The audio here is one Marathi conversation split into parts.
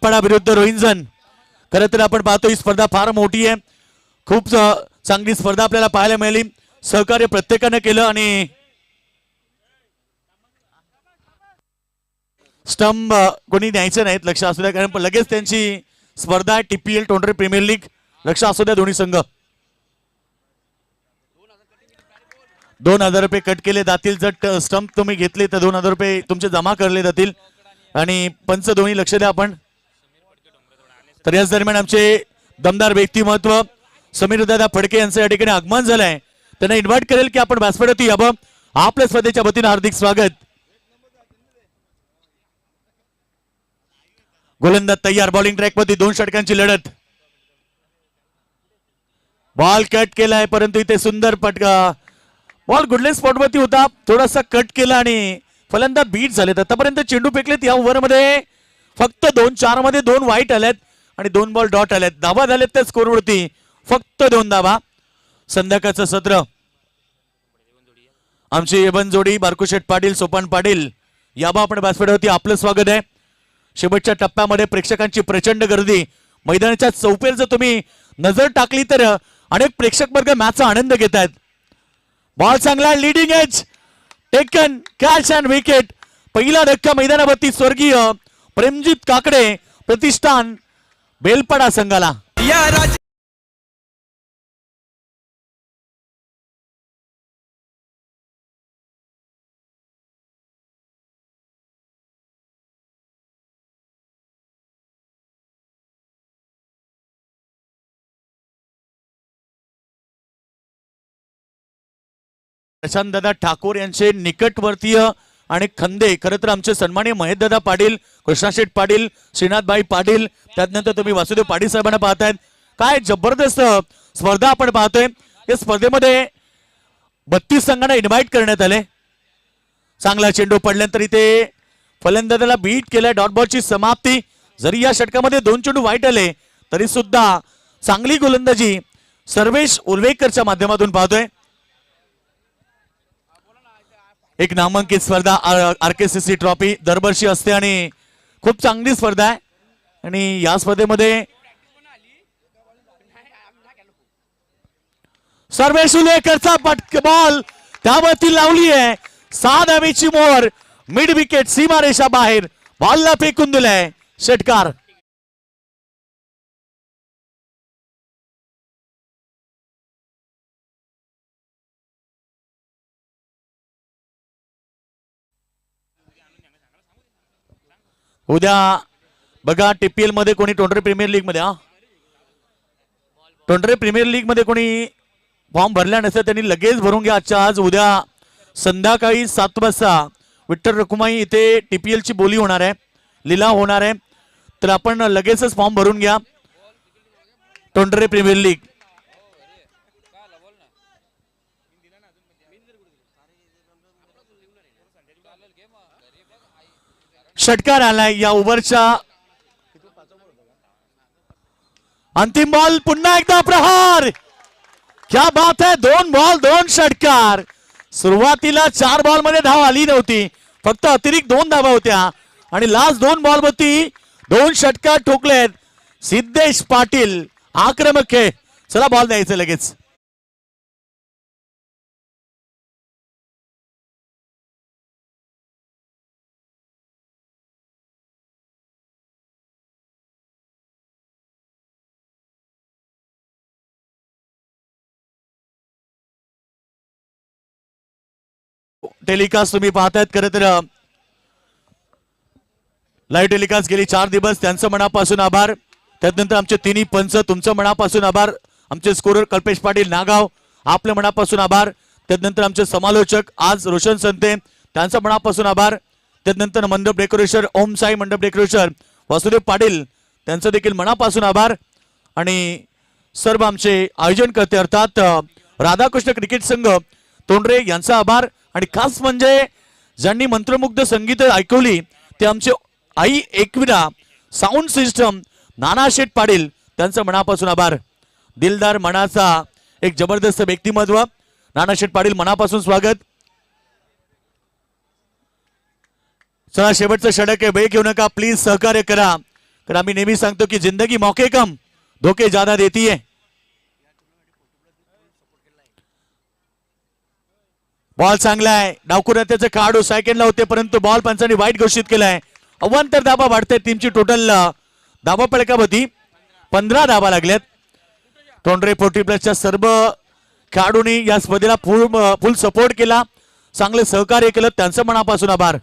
बेलपाडा विरुद्ध रोहिंजन. खरं तर आपण पाहतो ही स्पर्धा फार मोठी आहे, खूप चांगली स्पर्धा आपल्याला पाहायला मिळाली. सहकार्य प्रत्येकाने केलं आणि स्टंप कोणी न्यायचं नाहीत, लक्ष असू द्या, कारण लगेच त्यांची स्पर्धा आहे TPL टोंडरे प्रीमियर लीग. लक्ष असू द्या दोन्ही संघ. 2000 रुपये कट केले जातील. जर स्टंप तुम्ही घेतले तर 2000 रुपये तुमचे जमा करले जातील आणि पंच दोन्ही लक्ष द्या आपण. तर याच दरम्यान आमचे दमदार व्यक्तिमत्व समीर दादा फडके यांचं या ठिकाणी आगमन झालंय. त्यांना इन्व्हाइट करेल की आपण व्यासपीठावरती यावं. आपल्या स्पर्धेच्या वतीनं हार्दिक स्वागत. गोलंदाज तयार. बॉलिंग ट्रॅक मध्ये 2 षटकांची लढत. बॉल कट केलाय परंतु इथे सुंदर पटका. बॉल गुडलेस स्पॉट वरती होता, थोडासा कट केला आणि फलंदाज बीट झालेत. आतापर्यंत चेंडू फेकलेत या ओव्हर मध्ये फक्त 2-4 मध्ये 2 वाईट आल्यात आणि 2 बॉल डॉट आल्यात. धावा झालेत त्या स्कोर वरती फक्त 2 धावा. संध्याकाळचं सत्र आमची एबन जोडी बारकुशेठ पाटील सोपान पाटील याबा आपण व्यासपीठावरती आपलं स्वागत आहे. शेवटच्या टप्प्यामध्ये प्रेक्षकांची प्रचंड गर्दी. मैदानाच्या चौपेर जर तुम्ही नजर टाकली तर अनेक प्रेक्षक वर्ग मॅचचा आनंद घेत आहेत. बॉल चांगला leading age taken catch and wicket. पहिला धक्का मैदानावरती स्वर्गीय प्रेमजित काकडे प्रतिष्ठान बेलपाडा संघाला. प्रशांत दादा ठाकूर यांचे निकटवर्तीय आणि खंदे खरं तर आमचे सन्माननीय महेश दादा पाटील, कृष्णाशेठ पाटील, श्रीनाथभाई पाटील, त्यानंतर तुम्ही वासुदेव पाटील साहेबांना पाहतायत. काय जबरदस्त स्पर्धा आपण पाहतोय. या स्पर्धेमध्ये 32 संघांना इन्व्हाइट करण्यात आले. चांगला चेंडू पडल्यानंतर इथे फलंदाजाला बीट केलाय. डॉट बॉलची समाप्ती. जरी या षटकामध्ये 2 चेंडू वाईट आले तरी सुद्धा चांगली गोलंदाजी सर्वेश उर्वेकरच्या माध्यमातून पाहतोय. एक नामांकित स्पर्धा RKCC ट्रॉफी दरवर्षी असते आणि खूप चांगली स्पर्धा आहे आणि या स्पर्धेमध्ये सर्वेश उर्वेकरचा पटक बॉल त्यावरती लावली आहे. 6 धावेची मोहर. मिड विकेट सीमारेषा बाहेर. बॉलला फेकून दिलाय षटकार. उद्या बघा TPL मध्ये कोणी टोंडरे प्रीमियर लीग मध्ये टोंडरे प्रीमियर लीग मध्ये कोणी फॉर्म भरला नसेल त्यांनी लगेच भरून घ्या. आज उद्या संध्याकाळी 7 वाजता विठ्ठल रखुमाई इथे TPL ची बोली होणार आहे, लिलाव होणार आहे. तर आपण लगेचच फॉर्म भरून घ्या. टोंडरे प्रीमियर लीग षटकार आलाय या ओव्हरच्या. अंतिम बॉल. पुन्हा एकदा प्रहार. क्या बात है. 2 बॉल 2 षटकार. सुरुवातीला 4 बॉल मध्ये धाव आली नव्हती, फक्त अतिरिक्त 2 धावा होत्या आणि लास्ट 2 बॉल वरती 2 षटकार ठोकलेत. सिद्धेश पाटील आक्रमक आहे. चला बॉल द्यायचं लगेच. टेलिकास्ट तुम्ही पाहतायत. खरं तर लाईव्ह टेलिकास्ट गेली 4 दिवस. त्यांचं मनापासून आभार. त्यानंतर आमचे तिन्ही पंच तुमचं मनापासून आभार. आमचे स्कोरर कल्पेश पाटील नागाव आपल्या मनापासून आभार. त्यानंतर आमचे समालोचक आज रोशन संते त्यांचं मनापासून आभार. त्यानंतर मंडप डेकोरेशन ओम साई मंडप डेकोरेशन वासुदेव पाटील त्यांचं देखील मनापासून आभार. आणि सर्व आमचे आयोजनकर्ते अर्थात राधाकृष्ण क्रिकेट संघ तोंडरे यांचा आभार. आणि खास म्हणजे ज्यांनी मंत्रमुग्ध संगीत ऐकवली ते आमचे आई एकविरा साऊंड सिस्टम नानाशेठ पाटील त्यांचं मनापासून आभार. दिलदार मनाचा एक जबरदस्त व्यक्तिमत्व नानाशेठ पाटील मनापासून स्वागत. चला शेवटचं षटक आहे. वेळ घेऊ नका प्लीज सहकार्य करा. तर आम्ही नेहमी सांगतो की जिंदगी मौके कम धोके ज्यादा देती है. बॉल चांगला आहे. डावकुरात्याचे खेळाडू सेकंडला होते परंतु बॉल पंचांनी वाईट घोषित केलाय. अवांतर धाबा वाढते. टीमची टोटल धाबा पळकावती 15 धाबा लागल्यात. तोंडरे 40+ सर्व खेळाडूंनी या स्पर्धेला फुल सपोर्ट केला, चांगले सहकार्य केलं, त्यांचं मनापासून आभार.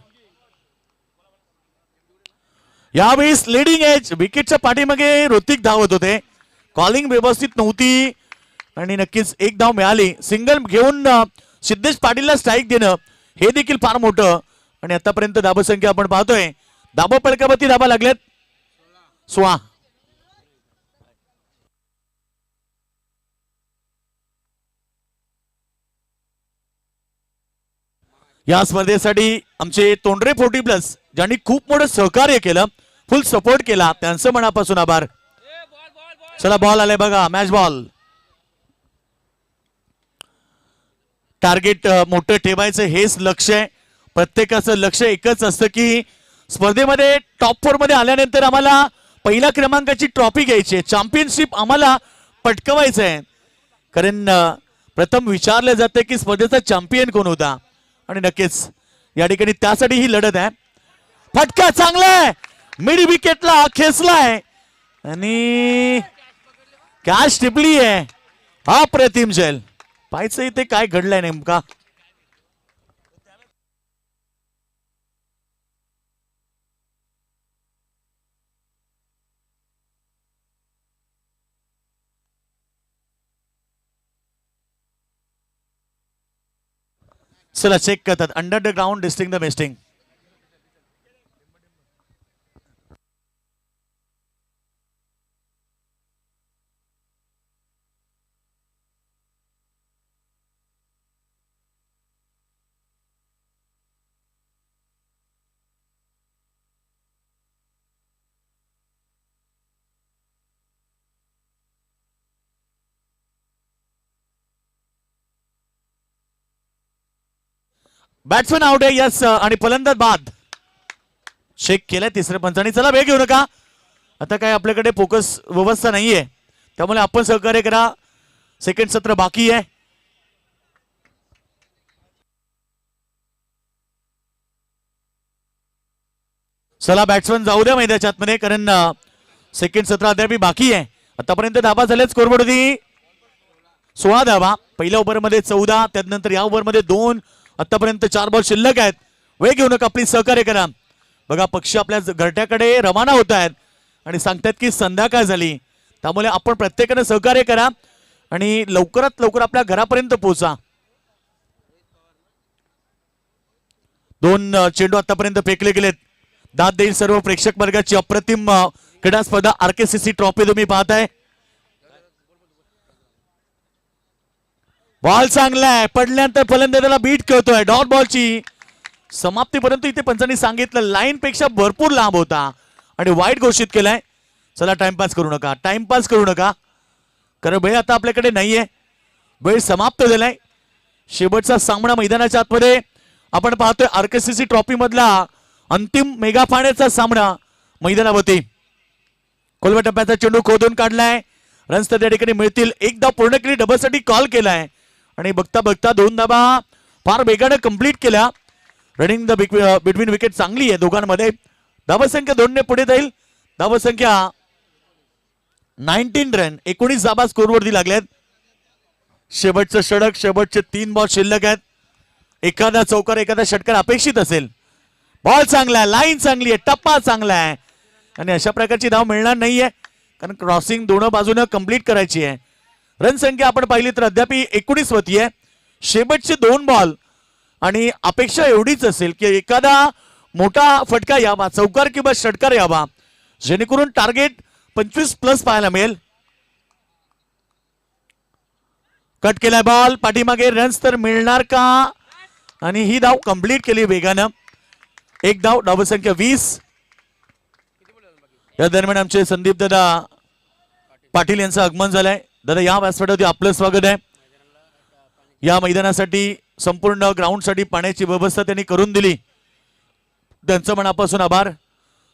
यावेळेस लीडिंग एज विकेटच्या पाठीमागे ऋतिक धावत होते. कॉलिंग व्यवस्थित नव्हती आणि नक्कीच एक धाव मिळाली. सिंगल घेऊन सिद्धेश पाटीलला स्ट्राईक देणं हे देखील फार मोठं. आणि आतापर्यंत धाबसंख्या आपण पाहतोय धाबा पळकावती धाबा लागल्यात 16. या स्पर्धेसाठी आमचे तोंडरे 40+ ज्यांनी खूप मोठं सहकार्य केलं, फुल सपोर्ट केला, त्यांचं मनापासून आभार. चला बॉल आलाय बघा, मॅच बॉल. टार्गेट मोठं ठेवायचं हेच लक्ष आहे. प्रत्येकाचं लक्ष एकच असतं की स्पर्धेमध्ये टॉप 4 मध्ये आल्यानंतर आम्हाला पहिल्या क्रमांकाची ट्रॉफी घ्यायची आहे, चॅम्पियनशिप आम्हाला पटकवायचं आहे. कारण प्रथम विचारलं जातं की स्पर्धेचा चॅम्पियन कोण होता आणि नक्कीच या ठिकाणी त्यासाठी ही लढत आहे. फटका चांगला आहे, मिड विकेटला खेचलाय आणि कॅच टिपली आहे. अप्रतिम झेल. पाहायचं इथे काय घडलंय नेमका. चला चेक करतात. अंडर द ग्राउंड डिस्टिंग द मिस्टिंग. बॅट्समॅन आउट आहे. यस. आणि फलंदाज बाद. चेक केलाय तिसऱ्या पंचाने. चला वेळ घेऊ नका. आता काय आपल्याकडे फोकस व्यवस्था नाहीये, त्यामुळे आपण सहकार्य करा. सेकंड सत्र बाकी आहे. चला बॅट्समॅन जाऊ द्या मैदानाच्या आतमध्ये, कारण सेकंड सत्र अद्याप बाकी आहे. आतापर्यंत धाबा झाले स्कोरबोर्ड होती 16 धाबा. पहिल्या ओव्हरमध्ये 14, त्यानंतर या ओव्हरमध्ये 2. आतापर्यंत 4 बॉल शिल्लक आहेत. वेळ घेऊ नका, प्लीज सहकार्य करा. बघा पक्षी आपल्या घरट्याकडे रवाना होत आहेत आणि सांगतात की संध्याकाळ झाली, त्यामुळे आपण प्रत्येकाने सहकार्य करा आणि लवकरात लवकर आपल्या घरापर्यंत पोहोचा. 2 चेंडू आतापर्यंत फेकले गेलेत. दाद देईल सर्व प्रेक्षक वर्गाची अप्रतिम क्रीडा स्पर्धा RKCC ट्रॉफी तुम्ही पाहताय. बॉल चांगला आहे. पडल्यानंतर फलंदाजाला बीट करतोय. डॉट बॉलची समाप्ती, परंतु इथे पंचांनी सांगितलं लाईन पेक्षा भरपूर लांब होता आणि वाईट घोषित केलाय. चला टाइमपास करू नका, टाइमपास करू नका, कारण वेळ आता आपल्याकडे नाहीये. वेळ समाप्त झालाय. शेवटचा सामना मैदानाच्या आतमध्ये आपण पाहतोय. RKCC ट्रॉफी मधला अंतिम मेगा फायनलचा सामना मैदानावरती. खोलवा टप्प्याचा चेंडू खोदून काढलाय. रन्स त्या ठिकाणी मिळतील. एकदा पूर्ण केली, डबलसाठी कॉल केलाय आणि बघता बघता 2 धाबा फार वेगाने कंप्लीट केल्या. रनिंग द बिटवीन विकेट चांगली आहे दोघांमध्ये. धावसंख्या 2 ने पुढे जाईल. धावसंख्या 19 रन, 19 धाबा स्कोरवरती लागल्यात. शेवटचं षटक, शेवटचे 3 बॉल शिल्लक आहेत. एखादा चौकार, एखादा षटकार अपेक्षित असेल. बॉल चांगला आहे, लाईन चांगली आहे, टप्पा चांगला आहे आणि अशा प्रकारची धाव मिळणार नाहीये, कारण क्रॉसिंग दोन बाजूने कंप्लीट करायची आहे. रन संख्या आपण पाहिली तर अद्याप 19 होती आहे. शेवटचे 2 बॉल आणि अपेक्षा एवढीच असेल की एखादा मोठा फटका यावा, चौकार किंवा षटकार यावा, जेणेकरून टार्गेट 25+ पाहायला मिळेल. कट केलाय बॉल, पाठीमागे रन्स तर मिळणार का? आणि ही धाव कंप्लीट केली वेगानं. एक धाव, धावसंख्या 20. या दरम्यान आमचे संदीप दादा पाटील यांचं आगमन झालंय. दादा या व्यासपीठावरती आपलं स्वागत आहे. या मैदानासाठी संपूर्ण ग्राउंड साठी पाण्याची व्यवस्था त्यांनी करून दिली, त्यांचं मनापासून आभार.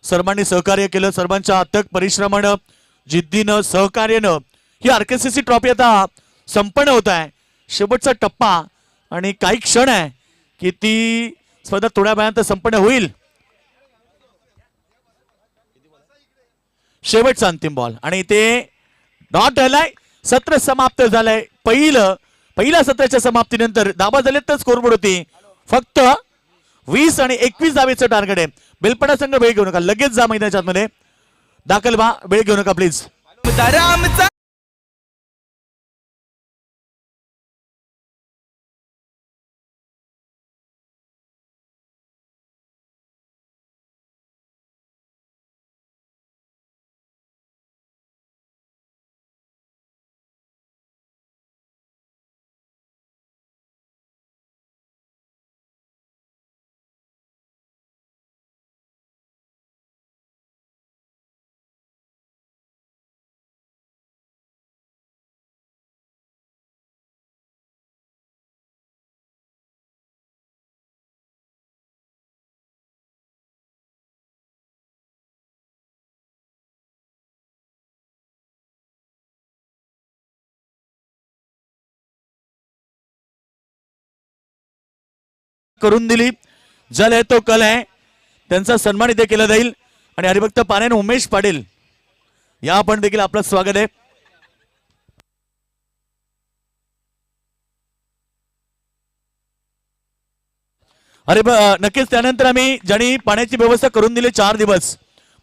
सर्वांनी सहकार्य केलं, सर्वांच्या अथक परिश्रमानं, जिद्दीनं, सहकार्यानं ही आरकेसीसी ट्रॉफी आता संपन्न होत आहे. शेवटचा टप्पा आणि काही क्षण आहे की ती स्पर्धा थोड्या वेळानंतर संपन्न होईल. शेवटचा अंतिम बॉल आणि ते डॉट झालाय. सत्र समाप्त झालंय. पहिल्या सत्राच्या समाप्तीनंतर धाबा झाले तर स्कोरबोर्ड होती फक्त 20 आणि 21 धावेचं टार्गेट आहे. बेलपडा संघ वेळ घेऊ नका, लगेच जा मैदानाच्या आतमध्ये, दाखल व्हा, वेळ घेऊ नका प्लीज. करून दिली. जल आहे तो कल आहे, त्यांचा सन्मान इथे केला जाईल. आणि हरिभक्त पाण्याने उमेश पाटील या आपण देखील आपलं स्वागत आहे. अरे नक्कीच त्यानंतर आम्ही ज्यांनी पाण्याची व्यवस्था करून दिली 4 दिवस,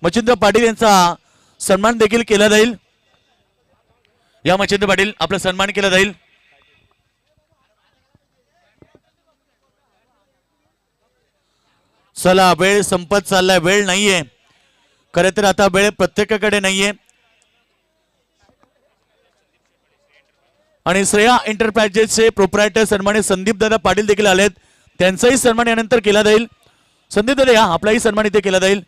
मच्छिंद्र पाटील यांचा सन्मान देखील केला जाईल. या मच्छिंद्र पाटील आपला सन्मान केला जाईल. चला वेळ संपत चाललाय, वेळ नाहीये खरे तर, आता वेळ प्रत्येकाकडे नाहीये. आणि श्रेया एंटरप्राइजेसचे प्रोप्रायटर सन्मानित संदीप दादा पाटील देखील आलेत, त्यांचाही सन्मान यानंतर केला जाईल. संदीप दादा या आपलाही सन्मान इथे केला जाईल.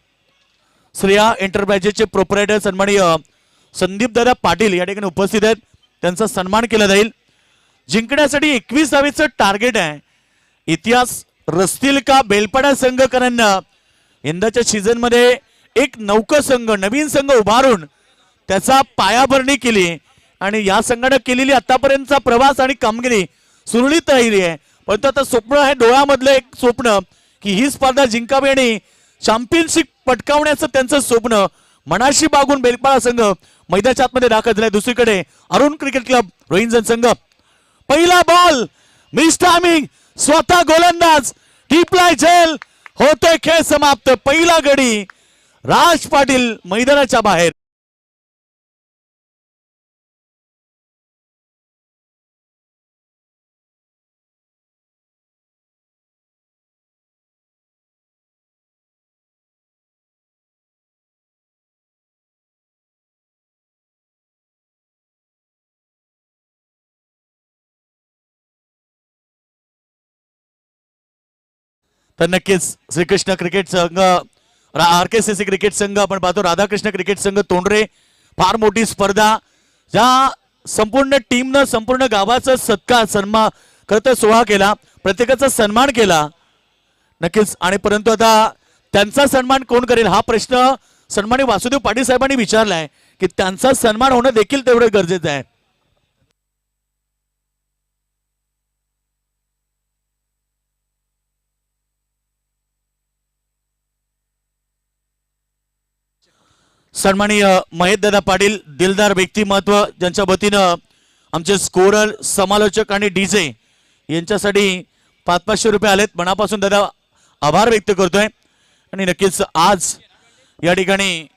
श्रेया एंटरप्राइजेसचे प्रोप्रायटर सन्मानित संदीप दादा पाटील या ठिकाणी उपस्थित आहेत, त्यांचा सन्मान केला जाईल. जिंकण्यासाठी 21 धावेचं टार्गेट आहे. इतिहास रचतील का बेलपडा संघकरांना? यंदाच्या सीझन मध्ये एक नौका संघ, नवीन संघ उभारून त्याचा पायाभरणी केली आणि या संघाने केलेली आतापर्यंतचा प्रवास आणि कामगिरी सुरळीत राहिली आहे. परंतु आता स्वप्न आहे डोळ्यामधलं एक स्वप्न की ही स्पर्धा जिंकावी आणि चॅम्पियनशिप पटकावण्याचं त्यांचं स्वप्न मनाशी बागून बेलपडा संघ मैदानाच्या आतमध्ये दाखल झालाय. दुसरीकडे अरुण क्रिकेट क्लब रोहिंजन संघ. पहिला बॉल मिस टायमिंग, स्वतः गोलंदाज टिपलाय झेल, होतोय खेळ समाप्त. पहिला गडी राज पाटील मैदानाच्या बाहेर. तर नक्कीच श्रीकृष्ण क्रिकेट संघ, आरकेसीसी क्रिकेट संघ आपण पाहतो, राधाकृष्ण क्रिकेट संघ तोंडरे, फार मोठी स्पर्धा, ज्या संपूर्ण टीमनं संपूर्ण गावाचा सत्कार सन्मान करता सोहळा केला, प्रत्येकाचा सन्मान केला नक्कीच. आणि परंतु आता त्यांचा सन्मान कोण करेल हा प्रश्न सन्मानी वासुदेव पाटील साहेबांनी विचारलाय की त्यांचा सन्मान होणं देखील तेवढं गरजेचं आहे. सन्माननीय महेश दादा पाटील, दिलदार व्यक्तिमत्व, ज्यांच्या वतीनं आमचे स्कोरर, समालोचक आणि डीजे यांच्यासाठी 500-500 रुपये आलेत. मनापासून दादा आभार व्यक्त करतोय. आणि नक्कीच आज या ठिकाणी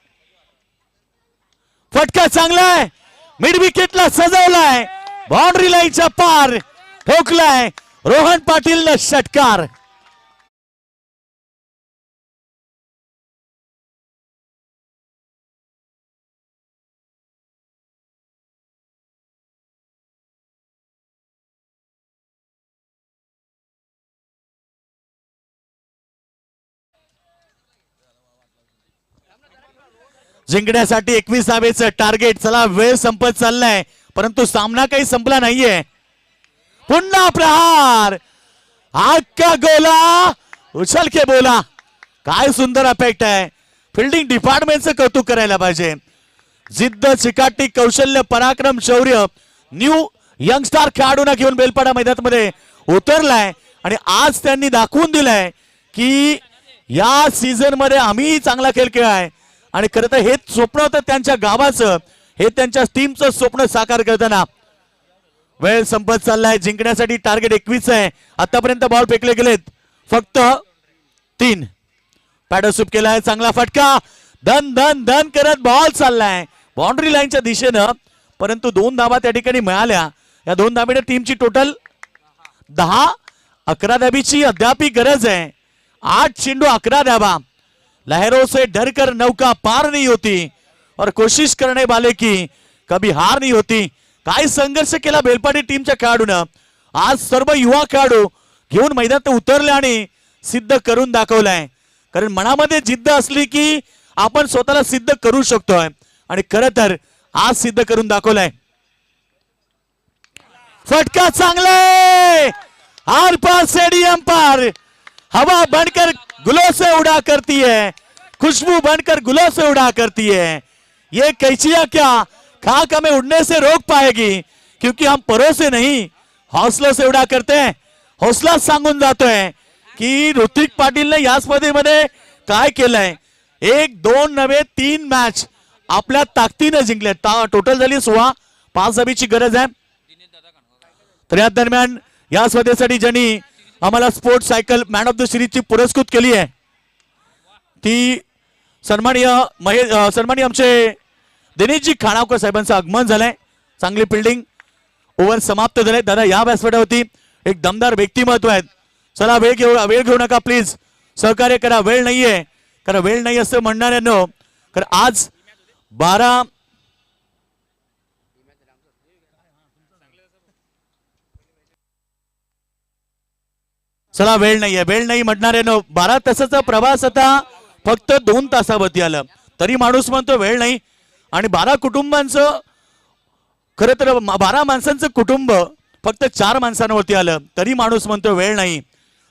फटका चांगलाय, मिड विकेटला सजवलाय, बाउंड्री लाईनच्या पार ठोकलाय रोहन पाटील न षटकार. जिंकण्यासाठी 21 धावेचं टार्गेट. चला वेळ संपत चाललाय परंतु सामना काही संपला नाहीये. पुन्हा प्रहार, आक्का गोला, उछल के बोला. काय सुंदर अफेक्ट आहे. फिल्डिंग डिपार्टमेंटचं कौतुक करायला पाहिजे. जिद्द, चिकाटी, कौशल्य, पराक्रम, शौर्य न्यू यंगस्टार खेळाडूंना घेऊन बेलपाडा मैदानामध्ये उतरलाय आणि आज त्यांनी दाखवून दिलंय की या सीझन मध्ये आम्ही चांगला खेळ खेळाय. आणि खरं तर हे स्वप्न होतं त्यांच्या गावाचं, हे त्यांच्या टीमचं स्वप्न साकार करताना. वेळ संपत चाललाय. जिंकण्यासाठी टार्गेट 21 आहे. आतापर्यंत बॉल फेकले गेलेत फक्त 3. पॅडसूप केलाय, चांगला फटका, धन धन धन करत बॉल चाललाय बाउंड्री लाईनच्या दिशेनं. परंतु 2 धाबा त्या ठिकाणी मिळाल्या. या 2 धाबीने टीमची टोटल 10. 11 धाबीची अद्याप गरज आहे. 8 चेंडू 11 धाबा. लहरों से डर कर नौका पार नहीं होती और कोशिश करने वाले की कभी हार नहीं होती. काय संघर्ष केला बेलपाडी टीमच्या खेळाडूनं. आज सर्व युवा खेळाडू घेऊन मैदानात उतरले आणि सिद्ध करून दाखवलाय. कारण मनामध्ये जिद्द असली की आपण स्वतःला सिद्ध करू शकतोय आणि खरं तर आज सिद्ध करून दाखवलाय. फटका चांगले, आर पार स्टेडियम पार. हवा बनकर गुलों से उड़ा करती है, खुशबू बनकर गुलों से उड़ा करती है. ये कैचिया क्या खाक हमें उड़ने से रोक पाएगी, क्योंकि हम परों से नहीं हौसलों से उड़ा करते हैं. हौसला सांगून जातोय की ऋतिक पाटीलने या स्पर्धेमध्ये काय केलंय. 1 2 नव्हे 3 मॅच आपल्या ताकदीने जिंकले. टोटल झाली 16. 5 धाबीची गरज आहे. तर या दरम्यान या स्पर्धेसाठी ज्यांनी आम्हाला sports cycle man of the सिरीजची पुरस्कृत केली आहे ती सन्माननीय आमचे दिनेशजी खाणावकर साहेबांचं आगमन झालंय. चांगली फिल्डिंग, ओव्हर समाप्त झाले. दादा या व्यासपीठावरती एक दमदार व्यक्तिमत्व आहेत. चला वेळ घेऊ नका प्लीज, सहकार्य करा. वेळ नाहीये, कारण वेळ नाही असं म्हणणाऱ्यांनो. कारण आज 12 चला वेळ नाही म्हणणाऱ्यानो. 12 तासाचा प्रवास आता फक्त 2 तासावरती आलं तरी माणूस म्हणतो वेळ नाही. आणि 12 कुटुंबांचं, खरं तर 12 माणसांचं कुटुंब फक्त 4 माणसांवरती आलं तरी माणूस म्हणतो वेळ नाही.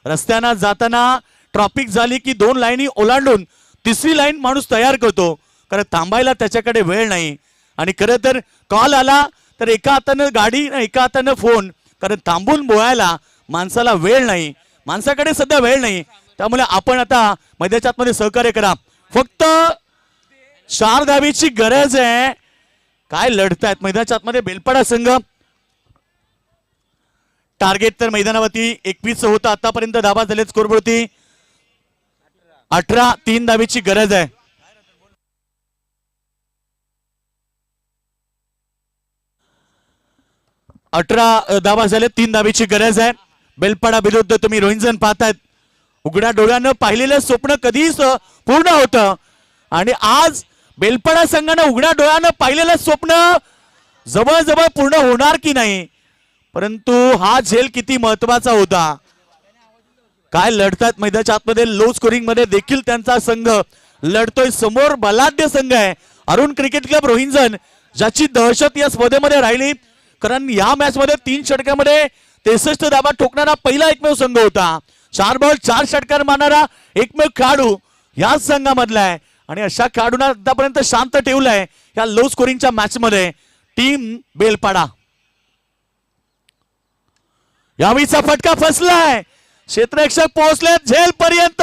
रस्त्यानं जाताना ट्रॉफिक झाली की 2 लाईनी ओलांडून 3री लाईन माणूस तयार करतो, कारण थांबायला त्याच्याकडे वेळ नाही. आणि खरं तर कॉल आला तर एका हातानं गाडी, एका हातानं फोन, कारण थांबून बोलायला माणसाला वेळ नाही. माणसाकडे सध्या वेळ नाही. त्यामुळे आपण आता मैदानाच्या आतमध्ये सहकार्य करा. फक्त 4 धाबीची गरज आहे. काय लढतायत मैदानाच्या आतमध्ये बेलपाडा संघ. टार्गेट तर मैदानावरती 21 होता. आतापर्यंत धाबा झाले स्कोरवरती 18. 3 धाबीची गरज आहे. धाबा झाले. 3 धाबीची गरज आहे. बेलपाडा विरुद्ध तुम्ही रोहिंजन पाहतायत. उघड्या डोळ्यानं पाहिलेलं स्वप्न कधीच पूर्ण होतं आणि आज बेलपाडा संघानं उघड्या डोळ्यानं पाहिलेलं स्वप्न जवळजवळ पूर्ण होणार की नाही. परंतु हा झेल किती महत्वाचा होता. काय लढतात मैदानाच्या आतमध्ये. लो स्कोरिंग मध्ये देखील त्यांचा संघ लढतोय. समोर बलाढ्य संघ आहे अरुण क्रिकेट क्लब रोहिंजन, ज्याची दहशत या स्पर्धेमध्ये राहिली. कारण या मॅच मध्ये 3 षटकामध्ये 63 धाबा ठोकणारा पहिला एकमेव संघ होता. 4 बॉल 4 षटकार मारणारा एकमेव खेळाडू याच संघामधला आहे. आणि अशा खेळाडूंना आतापर्यंत शांत ठेवलंय या लो स्कोरिंगच्या मॅच मध्ये टीम बेलपाडा. यावेळीचा फटका फसलाय. क्षेत्ररक्षक पोहोचलेत झेल पर्यंत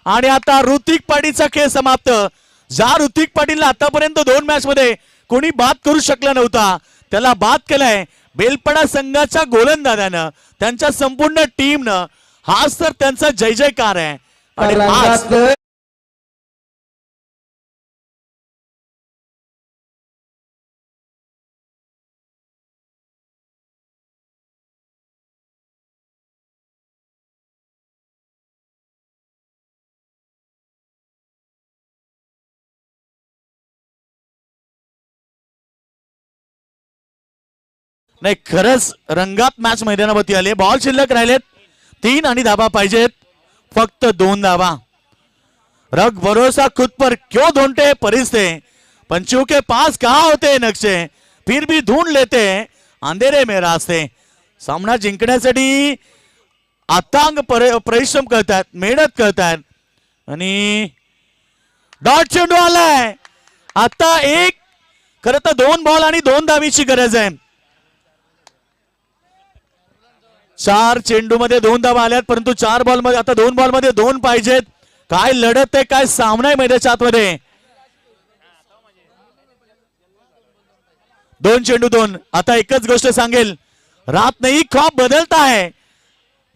आणि आता ऋतिक पाटीलचा खेळ समाप्त. ज्या ऋतिक पाटीलला आतापर्यंत 2 मॅच मध्ये कोणी बाद करू शकला नव्हता त्याला बाद केलाय बेलपाडा संघाच्या गोलंदाजानं, त्यांच्या संपूर्ण टीमनं. हाच तर त्यांचा जय जयकार आहे. आणि आज नाही, खरंच रंगात मॅच मैदानावरती आले. बॉल शिल्लक राहिलेत 3 आणि धाबा पाहिजेत फक्त 2 धाबा. रग भरोसा खुद पर क्यों ढूंढते परिस्ते, पंचों के पास कहाँ होते नक्षे, फिर भी ढूंढ लेते अंधेरे में रास्ते. सामना जिंकण्यासाठी अथांग परिश्रम करतात, मेहनत करतात आणि डॉट चेंडू आलाय. आता एक खरं तर 2 बॉल आणि 2 धावीची गरज आहे. 4 चेंडू मध्ये 2 धावा आल्यात, परंतु 4 बॉल मध्ये आता 2 बॉल मध्ये 2 पाहिजेत. काय लढत आहे, काय सामना आहे मैदानाच्या आतमध्ये. 2 चेंडू 2. आता एकच गोष्ट सांगेल, रात नाही ख्वाब बदलता है,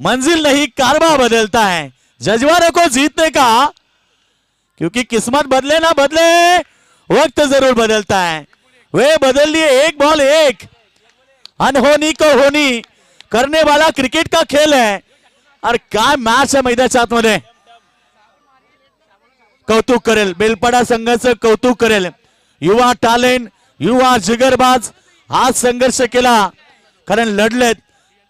मंजिल नहीं कारवा बदलता है, जज्बारों को जीतने का, क्योंकि किस्मत बदले ना बदले वक्त जरूर बदलता है. वे बदल लिए, 1 बॉल 1. अनहोनी को होनी करने वाला क्रिकेट का खेल है. अरे काय मॅच आहे मैदानाच्या आतमध्ये. कौतुक करेल, बेलपाडा संघाचं कौतुक करेल. युवा टॅलेंट, युवा जिगरबाज हा संघर्ष केला, कारण लढलेत,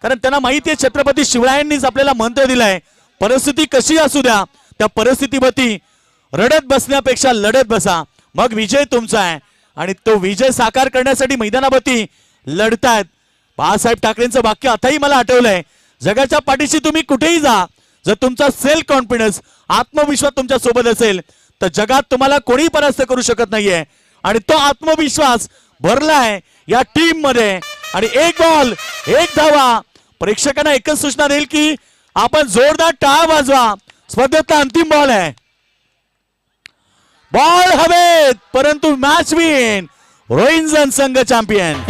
कारण त्यांना माहिती आहे छत्रपती शिवरायांनीच आपल्याला मंत्र दिलाय, परिस्थिती कशी असू द्या त्या परिस्थितीवरती रडत बसण्यापेक्षा लढत बसा, मग विजय तुमचा आहे. आणि तो विजय साकार करण्यासाठी मैदानावरती लढतायत. बाळासाहेब ठाकरेंचं वाक्य आताही मला आठवलंय, जगाच्या पाठीशी तुम्ही कुठेही जा, जर तुमचा सेल्फ कॉन्फिडन्स, आत्मविश्वास तुमच्या सोबत असेल तर जगात तुम्हाला कोणी परास्त करू शकत नाहीये. आणि तो आत्मविश्वास भरलाय या टीम मध्ये. आणि 1 बॉल 1 धावा. प्रेक्षकांना एकच सूचना देईल की आपण जोरदार टाळ वाजवा. स्पर्धेतला अंतिम बॉल आहे. बॉल हवेत, परंतु मॅच विन रोहिंजन संघ चॅम्पियन.